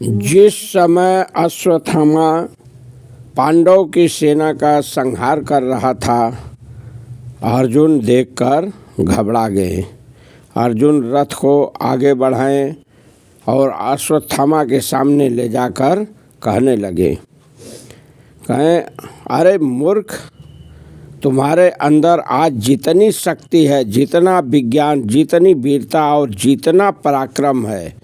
जिस समय अश्वत्थामा पांडव की सेना का संहार कर रहा था, अर्जुन देखकर घबरा गए। अर्जुन रथ को आगे बढ़ाएं और अश्वत्थामा के सामने ले जाकर कहने लगे, कहें, अरे मूर्ख, तुम्हारे अंदर आज जितनी शक्ति है, जितना विज्ञान, जितनी वीरता और जितना पराक्रम है,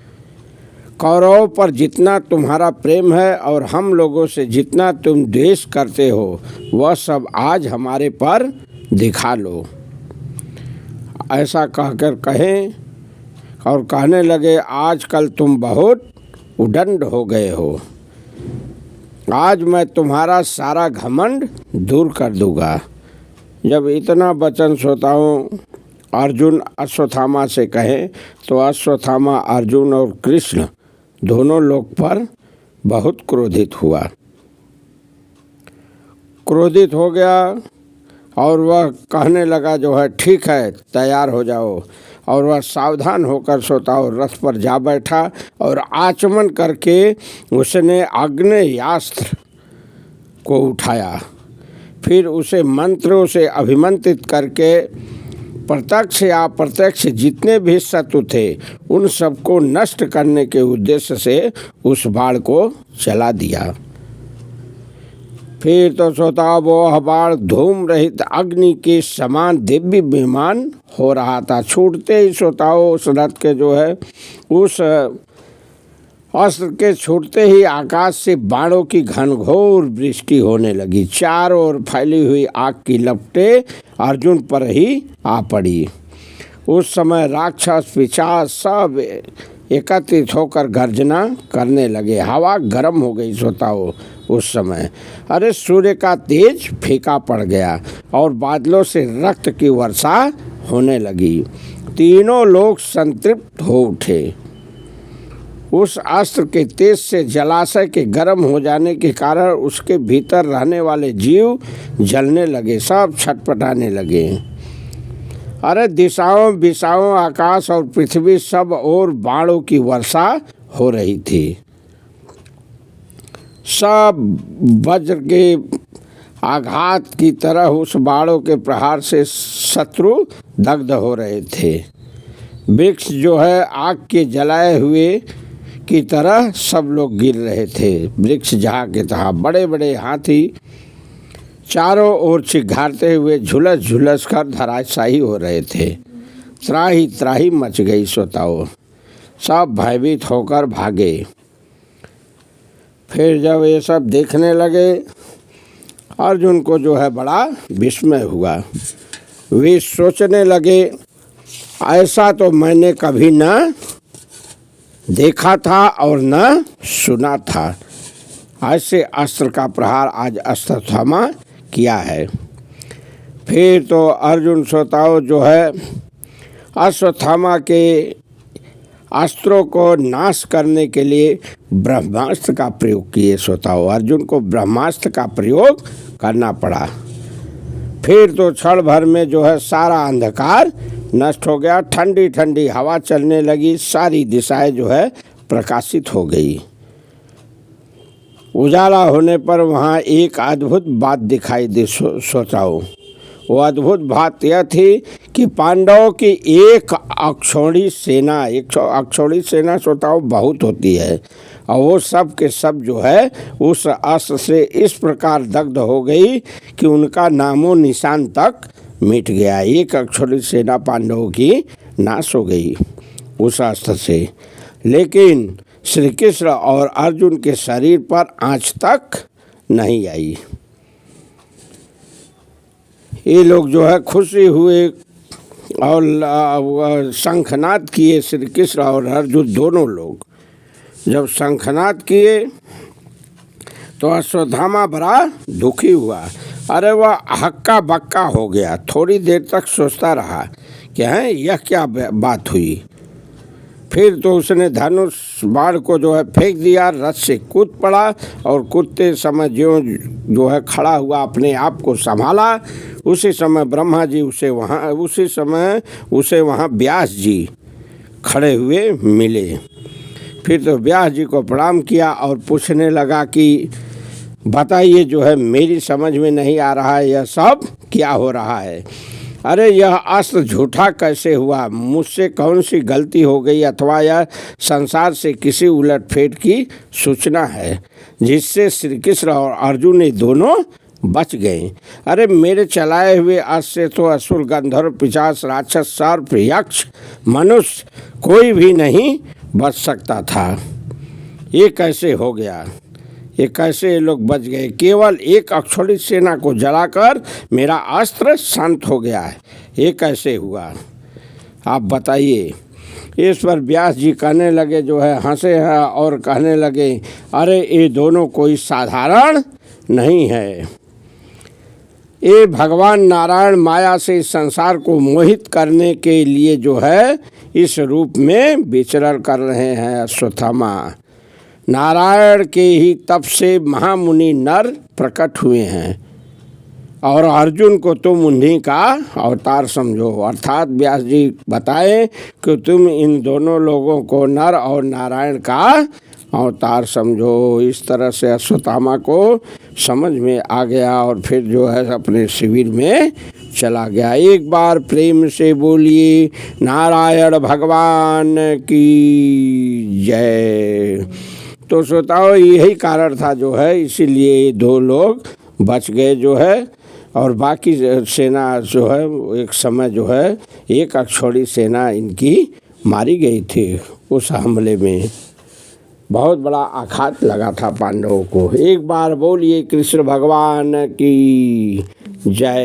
कौरवों पर जितना तुम्हारा प्रेम है और हम लोगों से जितना तुम द्वेष करते हो, वह सब आज हमारे पर दिखा लो। ऐसा कहकर कहें और कहने लगे, आजकल तुम बहुत उद्दंड हो गए हो। आज मैं तुम्हारा सारा घमंड दूर कर दूंगा। जब इतना वचन श्रोताओं अर्जुन अश्वत्थामा से कहें तो अश्वत्थामा अर्जुन और कृष्ण दोनों लोग पर बहुत क्रोधित हुआ। क्रोधित हो गया और वह कहने लगा, जो है ठीक है, तैयार हो जाओ। और वह सावधान होकर श्रोताओं रथ पर जा बैठा और आचमन करके उसने आग्नेयास्त्र को उठाया। फिर उसे मंत्रों से अभिमंत्रित करके प्रत्यक्ष या अप्रत्यक्ष जितने भी शत्रु थे उन सबको नष्ट करने के उद्देश्य से उस बाण को चला दिया। फिर तो श्रोता वह बाण धूम रहित अग्नि के समान दिव्य विमान हो रहा था। छूटते ही श्रोताओं उस रथ के जो है उस अस्त्र के छूटते ही आकाश से बाणों की घनघोर वृष्टि होने लगी। चारों ओर फैली हुई आग की लपटें अर्जुन पर ही आ पड़ी। उस समय राक्षस पिशाच सब एकत्रित होकर गर्जना करने लगे। हवा गर्म हो गई श्रोताओं उस समय। अरे सूर्य का तेज फीका पड़ गया और बादलों से रक्त की वर्षा होने लगी। तीनों लोग संतृप्त हो उठे। उस अस्त्र के तेज से जलाशय के गर्म हो जाने के कारण उसके भीतर रहने वाले जीव जलने लगे, सब छटपटाने लगे। अरे दिशाओं विशाओं आकाश और पृथ्वी सब ओर बाणों की वर्षा हो रही थी। सब वज्र के आघात की तरह उस बाणों के प्रहार से शत्रु दग्ध हो रहे थे। वृक्ष जो है आग के जलाए हुए की तरह सब लोग गिर रहे थे। वृक्ष जहाँ के तहाँ बड़े बड़े हाथी चारों ओर चिघारते हुए झुलस झुलस कर धराशायी हो रहे थे। त्राही त्राही मच गई श्रोताओं, सब भयभीत होकर भागे। फिर जब ये सब देखने लगे अर्जुन को जो है बड़ा विस्मय हुआ। वे सोचने लगे, ऐसा तो मैंने कभी न देखा था और न सुना था। ऐसे अस्त्र का प्रहार आज अश्वत्थामा किया है। फिर तो अर्जुन श्रोताओं जो है अश्वत्थामा के अस्त्रों को नाश करने के लिए ब्रह्मास्त्र का प्रयोग किए। श्रोताओं अर्जुन को ब्रह्मास्त्र का प्रयोग करना पड़ा। फिर तो क्षण भर में जो है सारा अंधकार नष्ट हो गया। ठंडी ठंडी हवा चलने लगी। सारी दिशाएं जो है प्रकाशित हो गई। उजाला होने पर वहाँ एक अद्भुत बात दिखाई दे श्रोताओं। वो अद्भुत बात यह थी कि पांडवों की एक अक्षौणी सेना, एक अक्षौणी सेना श्रोताओं बहुत होती है, और वो सब के सब जो है उस अस्त्र से इस प्रकार दग्ध हो गई कि उनका नामो निशान तक मिट गया। एक अक्षौणी सेना पांडवों की नाश हो गई उस अस्त्र से। लेकिन श्री कृष्ण और अर्जुन के शरीर पर आँच तक नहीं आई। ये लोग जो है खुशी हुए और शंखनाद किए। श्री कृष्ण और अर्जुन दोनों लोग जब शंखनाद किए तो अश्वत्थामा बड़ा दुखी हुआ। अरे वह हक्का बक्का हो गया। थोड़ी देर तक सोचता रहा कि हैं यह क्या बात हुई। फिर तो उसने धनुष बाण को जो है फेंक दिया, रथ से कूद पड़ा और कूदते समय जो है खड़ा हुआ, अपने आप को संभाला। उसी समय ब्रह्मा जी उसे वहाँ व्यास जी खड़े हुए मिले। फिर तो व्यास जी को प्रणाम किया और पूछने लगा कि बताइए जो है मेरी समझ में नहीं आ रहा है, यह सब क्या हो रहा है। अरे यह अस्त्र झूठा कैसे हुआ, मुझसे कौन सी गलती हो गई, अथवा यह संसार से किसी उलटफेर की सूचना है जिससे श्री कृष्ण और अर्जुन ने दोनों बच गए। अरे मेरे चलाए हुए अस्त्र से तो असुर, गंधर्व, पिशाच, राक्षस, सर्प, यक्ष, मनुष्य कोई भी नहीं बच सकता था। ये कैसे हो गया, ये कैसे ये लोग बच गए। केवल एक अक्षौहिणी सेना को जलाकर मेरा अस्त्र शांत हो गया है, ये कैसे हुआ, आप बताइए। इस पर व्यास जी कहने लगे जो है, हंसे हैं और कहने लगे अरे ये दोनों कोई साधारण नहीं है। ये भगवान नारायण माया से इस संसार को मोहित करने के लिए जो है इस रूप में विचरण कर रहे हैं। अश्वत्थामा, नारायण के ही तप से महामुनि नर प्रकट हुए हैं और अर्जुन को तुम उन्हीं का अवतार समझो। अर्थात व्यास जी बताएं कि तुम इन दोनों लोगों को नर और नारायण का अवतार समझो। इस तरह से अश्वत्थामा को समझ में आ गया और फिर जो है अपने शिविर में चला गया। एक बार प्रेम से बोलिए नारायण भगवान की जय। तो श्रोताओं, यही कारण था जो है, इसीलिए दो लोग बच गए जो है, और बाकी सेना जो है एक समय जो है एक अक्षौहिणी सेना इनकी मारी गई थी। उस हमले में बहुत बड़ा आघात लगा था पांडवों को। एक बार बोलिए कृष्ण भगवान की जय।